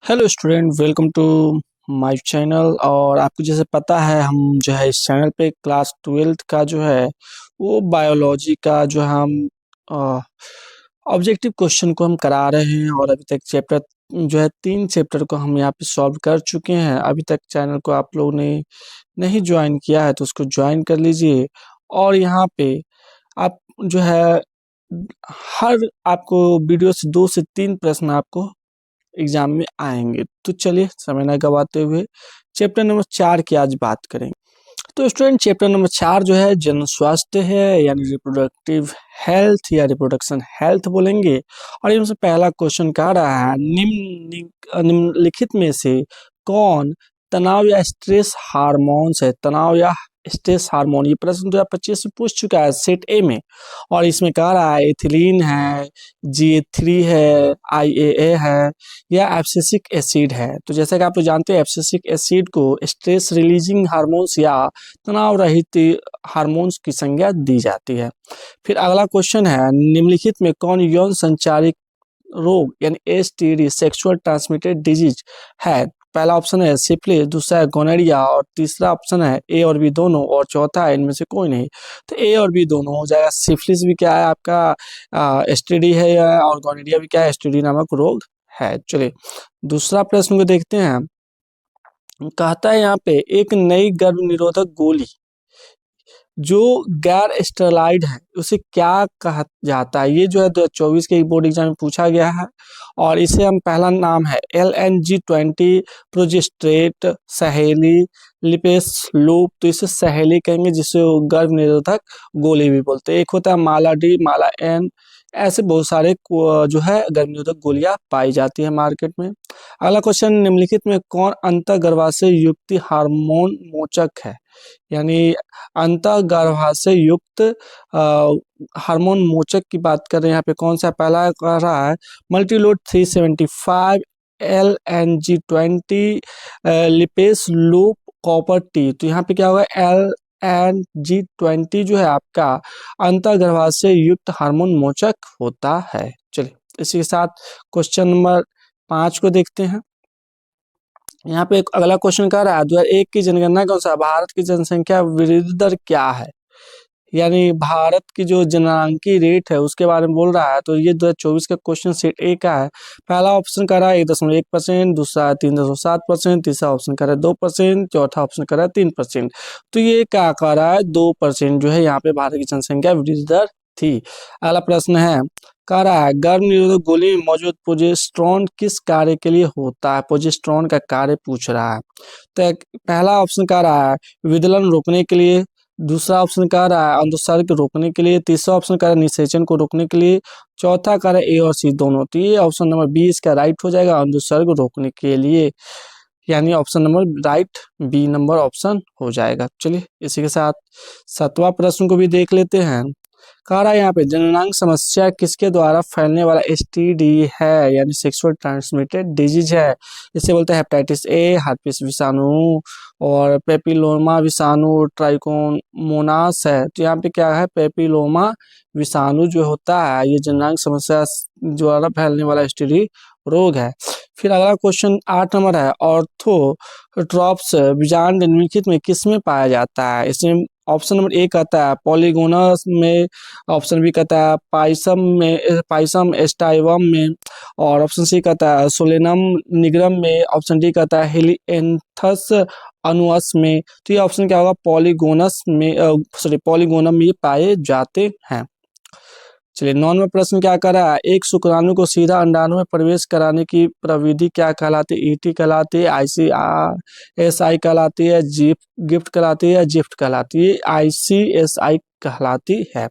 Hello student, welcome to my channel. और आपको जैसे पता है, हम जो है इस चैनल पे क्लास 12th का जो है वो बायोलॉजी का जो हम ऑब्जेक्टिव क्वेश्चन को हम करा रहे हैं। और अभी तक चैप्टर जो है 3 चैप्टर को हम यहाँ पे सॉल्व कर चुके हैं। अभी तक चैनल को आप लोगों ने नहीं ज्वाइन किया है तो उसको ज्वाइन कर लीजिए। और यहाँ पे आप जो है हर आपको वीडियो से 2 से 3 प्रश्न आपको एग्जाम में आएंगे। तो चलिए समय न गवाते हुए चैप्टर नंबर 4 की आज बात करेंगे। तो स्टूडेंट, चैप्टर नंबर 4 जो है जन स्वास्थ्य है, यानी रिप्रोडक्टिव हेल्थ या रिप्रोडक्शन हेल्थ बोलेंगे। और इनसे पहला क्वेश्चन कह रहा है, निम्नलिखित में से कौन तनाव या स्ट्रेस हार्मोन्स है। तनाव या स्ट्रेस हार्मोन, ये प्रश्न 2025 में पूछ चुका है सेट ए में। और इसमें कह रहा है एथिलीन है, GH3 है, IAA है या एब्सिसिक एसिड है। तो जैसा कि आप लोग जानते हैं, एब्सिसिक एसिड को स्ट्रेस रिलीजिंग हार्मोन्स या तनाव रहित हार्मोन्स की संज्ञा दी जाती है। फिर अगला क्वेश्चन है, निम्नलिखित में कौन यौन संचारित रोग यानी STD सेक्सुअल ट्रांसमिटेड डिजीज है। पहला ऑप्शन है सिफिलिस, दूसरा है गोनोरिया और तीसरा ऑप्शन है ए और बी दोनों और चौथा है इनमें से कोई नहीं। तो ए और बी दोनों हो जाएगा। सिफिलिस भी क्या है आपका STD है, और गोनोरिया भी क्या है, STD नामक रोग है। चलिए दूसरा प्रश्न को देखते हैं। कहता है यहाँ पे एक नई गर्भ निरोधक गोली जो गैर स्टेरॉइड है उसे क्या कहा जाता है। ये जो है 2024 के बोर्ड एग्जाम में पूछा गया है। और इसे हम पहला नाम है LNG-20 प्रोजेस्टेट सहेली लिपेस लूप। तो इसे सहेली कहेंगे, जिसे गर्भ निरोधक गोली भी बोलते हैं। एक होता है माला डी, माला एन, ऐसे बहुत सारे जो है गर्भ निरोधक गोलियां पाई जाती है मार्केट में। अगला क्वेश्चन, निम्नलिखित में कौन अंतःगर्भाशय युक्त हार्मोन मोचक है। यानी अंतःगर्भाशय युक्त हार्मोन मोचक की बात कर रहे हैं। यहाँ पे कौन सा पहला कह रहा है Multiload 375, LNG-20 lipase loop copper T. तो यहाँ पे क्या होगा, LNG-20 जो है आपका अंतःगर्भाशय युक्त हार्मोन मोचक होता है। चलिए इसी के साथ क्वेश्चन नंबर 5 को देखते हैं। यहाँ पे एक अगला क्वेश्चन कह रहा है 2001 की जनगणना के अनुसार भारत की जनसंख्या वृद्धि दर क्या है। यानी भारत की जो जननांकी रेट है उसके बारे में बोल रहा है। तो ये 2024 का क्वेश्चन सेट ए का है। पहला ऑप्शन कर रहा है 1.1%, दूसरा 3.7%, तीसरा ऑप्शन कर रहा है 2%, चौथा ऑप्शन कर रहा है 3%। तो ये क्या कर रहा है, 2% जो है यहाँ पे भारत की जनसंख्या वृद्धि दर थी। अगला प्रश्न है, कह रहा है गर्भ निरोधक गोली में मौजूद प्रोजेस्टेरोन किस कार्य के लिए होता है। प्रोजेस्टेरोन का कार्य पूछ रहा है। तो पहला ऑप्शन कह रहा है विदलन रोकने के लिए, दूसरा ऑप्शन कह रहा है अंतस्राव को रोकने के लिए, तीसरा ऑप्शन कह रहा है निषेचन को रोकने के लिए, चौथा कह रहा है ए और सी दोनों। तो ये ऑप्शन नंबर 20 का राइट हो जाएगा, अंतस्राव को रोकने के लिए। यानी option number right B number option हो जाएगा। चलिए इसी के साथ 7वां प्रश्न को भी देख लेते हैं। कह रहा है यहाँ पे जननांग समस्या किसके द्वारा फैलने वाला STD है, यानी सेक्सुअल ट्रांसमिटेड डिजीज है। इसे बोलते हैं हेपेटाइटिस ए, हर्पिस विषाणु और पेपिलोमा विषाणु, ट्राइकोमोनास है। तो यहाँ पे क्या है, पेपिलोमा विषाणु जो होता है ये जननांग समस्या द्वारा फैलने वाला STD रोग है। फिर अगला क्वेश्चन 8 नंबर है, ऑर्थोट्रॉप्स बीजांड निम्नलिखित में किस में पाया जाता है। इसमें ऑप्शन नंबर ए कहता है पॉलीगोनस में, ऑप्शन बी कहता है पाइसम में, पाइसम एस्टाइवम में, और ऑप्शन सी कहता है सोलेनम निग्रम में, ऑप्शन डी कहता है हेलिएंथस अनुअस में। तो ये ऑप्शन क्या होगा, पॉलीगोनस में, सॉरी पॉलीगोनम में ये पाए जाते हैं। चलिए 9वां प्रश्न क्या कर रहा है, एक शुक्राणु को सीधा अंडाणु में प्रवेश कराने की प्रविधि क्या कहलाती है। ET कहलाती है, ICSI कहलाती है, गिफ्ट कहलाती है, जिफ्ट कहलाती है। ICSI कहलाती है।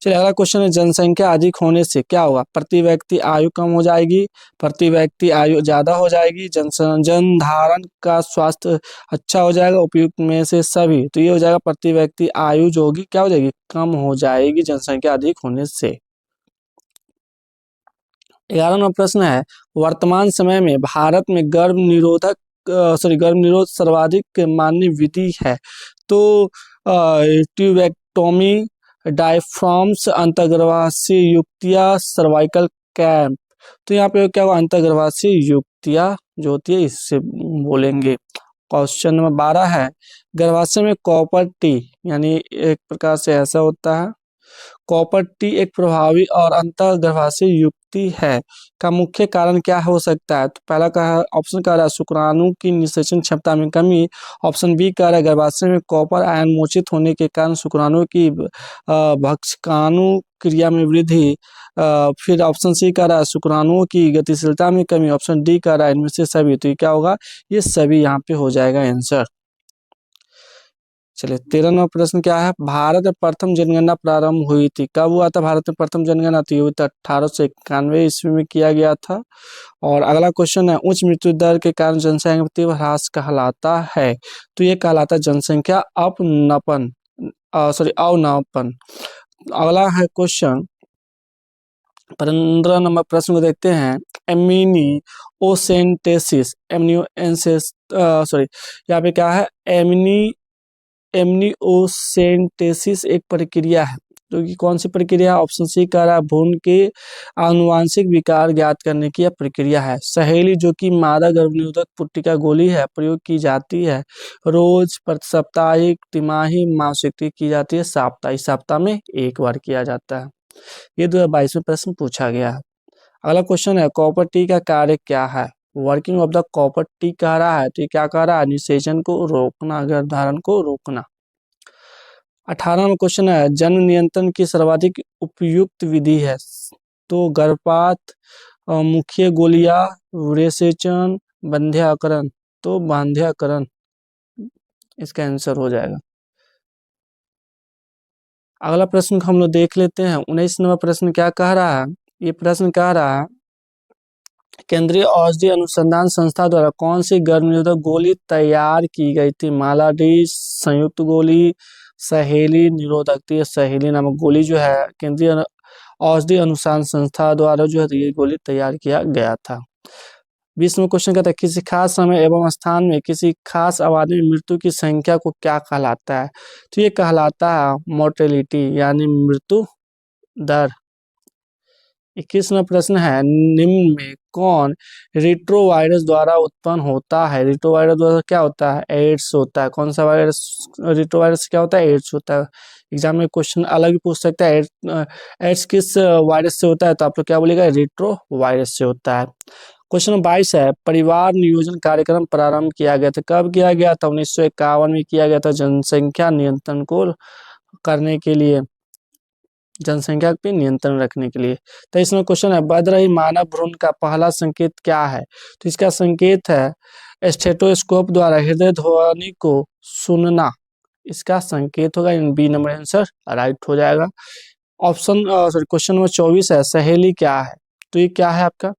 चलिए अगला क्वेश्चन है, जनसंख्या अधिक होने से क्या होगा। प्रति व्यक्ति आयु कम हो जाएगी, प्रति व्यक्ति आयु ज्यादा हो जाएगी, जन धारण का स्वास्थ्य अच्छा हो जाएगा, उपयुक्त में से सभी। तो ये हो जाएगा प्रति व्यक्ति आयु जो होगी क्या हो जाएगी, कम हो जाएगी जनसंख्या अधिक होने से। 11वां प्रश्न है, वर्तमान समय में भारत में गर्भ निरोध सर्वाधिक मान्य विधि है। तो ट्यूबेक्टोमी, डायफ्राम्स, अंतर्गर्भाशय युक्तियां, सर्वाइकल कैंप। तो यहाँ पे क्या हुआ, अंतर्गर्भाशय युक्तियां जो होती है इससे बोलेंगे। क्वेश्चन नंबर 12 है, गर्भाशय में कॉपर टी यानी एक प्रकार से ऐसा होता है, कॉपर टी एक प्रभावी और अंतर्गर्भाशयी युक्ति है का मुख्य कारण क्या हो सकता है? तो पहला कहा ऑप्शन कह रहा है शुक्राणु की निषेचन क्षमता में कमी, ऑप्शन बी कह रहा है गर्भाशय में कॉपर आयन मोचित होने के कारण शुक्राणु की भक्षकाणु क्रिया में वृद्धि, फिर ऑप्शन सी कह रहा है शुक्राणुओं की गतिशीलता में कमी, ऑप्शन डी कह रहा है इनमें से सभी। तो ये क्या होगा? ये सभी यहाँ पे हो जाएगा आंसर। चलिए 13वां प्रश्न क्या है, भारत में प्रथम जनगणना प्रारंभ हुई थी, कब हुआ था भारत में प्रथम जनगणना? थी हुई तो 1891 ईस्वी में किया गया था। और अगला क्वेश्चन है, उच्च मृत्यु दर के कारण जनसंख्या में तीव्र ह्रास कहलाता है, तो ये कहलाता है जनसंख्या अपनपन, अवनपन। अगला है क्वेश्चन 15 नंबर प्रश्न को देखते हैं, एमनियोसेंटेसिस एमनियोसेंटेसिस यहाँ पे क्या है, एमनियोसेंटेसिस एक प्रक्रिया है, जो कि कौन सी प्रक्रिया है? ऑप्शन सी कह रहा है भ्रूण के आनुवांशिक विकार ज्ञात करने की यह प्रक्रिया है। सहेली जो कि मादा गर्भनिरोधक पुट्टिका गोली है, प्रयोग की जाती है रोज, प्रति साप्ताहिक, तिमाही, मासिक की जाती है साप्ताहिक, सप्ताह में एक बार किया जाता है। ये 2022 में प्रश्न पूछा गया है। अगला क्वेश्चन है, कॉपर टी का कार्य क्या है? Working of the copper T कह रहा है, तो ये क्या कह रहा है? निषेचन को रोकना, गर्भधारण को रोकना। 18वां क्वेश्चन है, जन्म नियंत्रण की सर्वाधिक उपयुक्त विधि है, तो गर्भपात, मुखीय गोलियां, विरेचन, बंध्याकरण, तो बांध्याकरण इसका आंसर हो जाएगा। अगला प्रश्न हम लोग देख लेते हैं, 19 नंबर प्रश्न क्या कह रहा है? ये प्रश्न कह रहा है, केंद्रीय औषधि अनुसंधान संस्था द्वारा कौन सी गर्भ निरोधक गोली तैयार की गई थी? मालाडी संयुक्त गोली, सहेली निरोधक। तो ये सहेली नामक गोली जो है केंद्रीय औषधि अनुसंधान संस्था द्वारा जो है ये गोली तैयार किया गया था। 20वां क्वेश्चन कहता है, किसी खास समय एवं स्थान में किसी खास आबादी में मृत्यु की संख्या को क्या कहलाता है? तो ये कहलाता है मोर्टेलिटी यानी मृत्यु दर। 21वां प्रश्न है, निम्न में कौन रिट्रोवायरस द्वारा उत्पन्न होता है? रिट्रोवायरस द्वारा क्या होता है? एड्स होता है। कौन सा वायरस रिट्रोवायरस क्या होता है? एड्स होता है। एग्जाम में क्वेश्चन अलग भी पूछ सकता है, एड्स किस वायरस से होता है? तो आप लोग क्या बोलेगा? रिट्रोवायरस से होता है। क्वेश्चन नंबर 22 है, परिवार नियोजन कार्यक्रम प्रारंभ किया गया था, कब किया गया था? 1951 में किया गया था, जनसंख्या नियंत्रण को करने के लिए, जनसंख्या पे नियंत्रण रखने के लिए। तो इसमें क्वेश्चन है, बढ़ रही मानव भ्रूण का पहला संकेत क्या है? तो इसका संकेत है स्टेथोस्कोप द्वारा हृदय ध्वनि को सुनना, इसका संकेत होगा। बी नंबर आंसर राइट हो जाएगा। ऑप्शन क्वेश्चन नंबर 24 है, सहेली क्या है? तो ये क्या है आपका?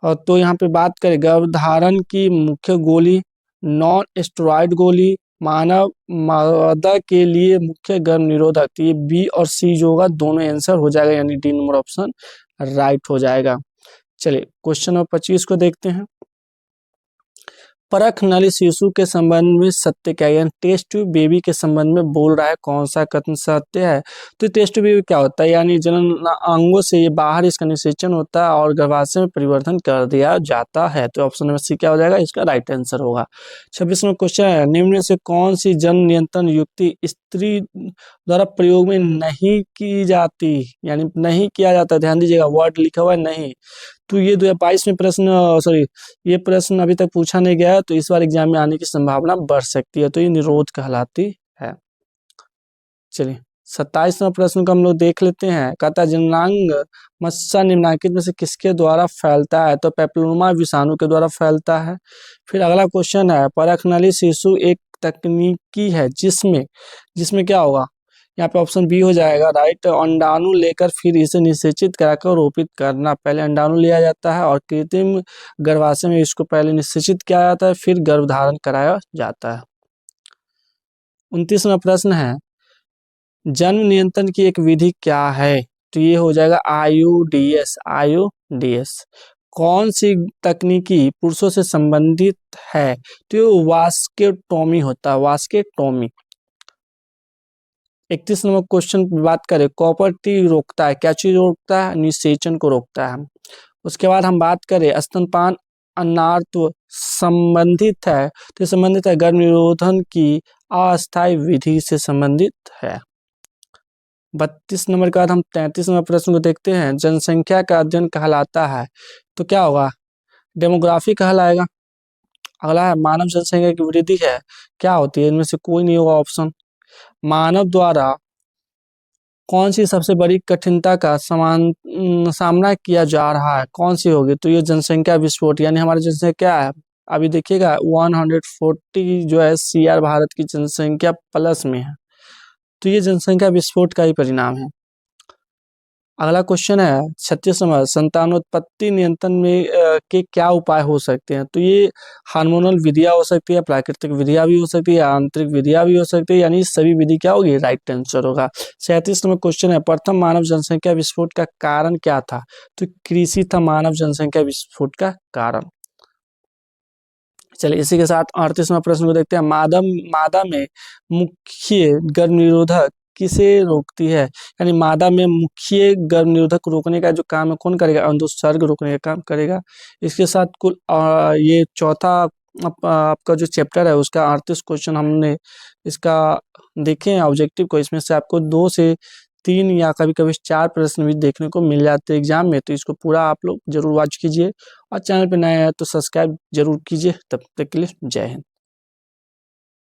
तो यहाँ पे बात करें गर्भधारण की मुख्य गोली, नॉन स्टेरॉइड गोली, मानव मादा के लिए मुख्य गर्भ निरोधक। तो ये बी और सी जो होगा दोनों आंसर हो जाएगा, यानी डी नंबर ऑप्शन राइट हो जाएगा। चलिए क्वेश्चन नंबर 25 को देखते हैं, परख नली शिशु के संबंध में सत्य क्या है? यानी टेस्ट ट्यूब बेबी के संबंध में बोल रहा है, कौन सा कथन सत्य है? तो टेस्ट ट्यूब बेबी क्या होता है? यानी जनन अंगों से ये बाहर इसका निषेचन होता है और गर्भाशय में परिवर्तन कर दिया जाता है। तो ऑप्शन नंबर सी क्या हो जाएगा? इसका राइट आंसर होगा। 26वां क्वेश्चन है, निम्न में से कौन सी जन नियंत्रण युक्ति स्त्री द्वारा प्रयोग में नहीं की जाती, यानी नहीं किया जाता? ध्यान दीजिएगा, वर्ड लिखा हुआ है नहीं। तो ये 2022 में प्रश्न ये प्रश्न अभी तक पूछा नहीं गया है, तो इस बार एग्जाम में आने की संभावना बढ़ सकती है, तो ये निरोध कहलाती है। चलिए 27वां प्रश्न को हम लोग देख लेते हैं, कहता है जननांग मस्सा निम्नलिखित में से किसके द्वारा फैलता है? तो पेप्लोमा विषाणु के द्वारा फैलता है। फिर अगला क्वेश्चन है, परख नली शिशु एक तकनीकी है जिसमें जिसमें क्या होगा? यहाँ पे ऑप्शन बी हो जाएगा राइट, अंडाणु लेकर फिर इसे निषेचित कराकर रोपित करना। पहले अंडाणु लिया जाता है और कृत्रिम गर्भाशय में इसको पहले निषेचित किया जाता है, फिर गर्भधारण कराया जाता है। 29वां प्रश्न है, जन्म नियंत्रण की एक विधि क्या है? तो ये हो जाएगा आईयूडीएस। आईयूडीएस कौन सी तकनीकी पुरुषों से संबंधित है? तो ये वास्केटोमी होता है, वास्केटोमी। 31 नंबर क्वेश्चन की बात करें, कॉपर टी रोकता है, क्या चीज रोकता है? निषेचन को रोकता है। उसके बाद हम बात करें स्तनपान अनात्व संबंधित है, तो संबंधित है गर्भ निरोधन की अस्थायी विधि से संबंधित है। 32 नंबर के बाद हम 33 नंबर प्रश्न को देखते हैं। जनसंख्या का अध्ययन कहलाता है, तो क्या होगा? डेमोग्राफी कहलाएगा। अगला है मानव जनसंख्या की वृद्धि है, क्या होती है? इनमें से कोई नहीं होगा ऑप्शन। मानव द्वारा कौन सी सबसे बड़ी कठिनता का सामना किया जा रहा है, कौन सी होगी? तो ये जनसंख्या विस्फोट, यानी हमारी जनसंख्या क्या है अभी देखिएगा 140 जो है CR भारत की जनसंख्या प्लस में है, तो ये जनसंख्या विस्फोट का ही परिणाम है। अगला क्वेश्चन है 36 नंबर, संतानोत्पत्ति नियंत्रण में के क्या उपाय हो सकते हैं? तो ये हार्मोनल विधियां हो सकती है, प्राकृतिक विधियां भी हो सकती है, आंतरिक विधियां भी हो सकती है, यानी सभी विधि क्या होगी? राइट आंसर होगा। 37 नंबर क्वेश्चन है, प्रथम मानव जनसंख्या विस्फोट का कारण क्या था? तो कृषि था मानव जनसंख्या विस्फोट का कारण। चलिए इसी के साथ 38वां प्रश्न को देखते हैं। मादा में मुख्य गर्भ निरोधक किसे रोकती है? यानी मादा में मुख्य गर्भ निरोधक रोकने का जो काम है कौन करेगा? अंडोत्सर्ग रोकने का काम करेगा। इसके साथ कुल ये चौथा आपका जो चैप्टर है उसका 38 क्वेश्चन हमने इसका देखे हैं ऑब्जेक्टिव को। इसमें से आपको 2 से 3 या कभी कभी 4 प्रश्न भी देखने को मिल जाते हैं एग्जाम में, तो इसको पूरा आप लोग जरूर वॉच कीजिए और चैनल पे नए हैं तो सब्सक्राइब जरूर कीजिए। तब तक के लिए जय हिंद।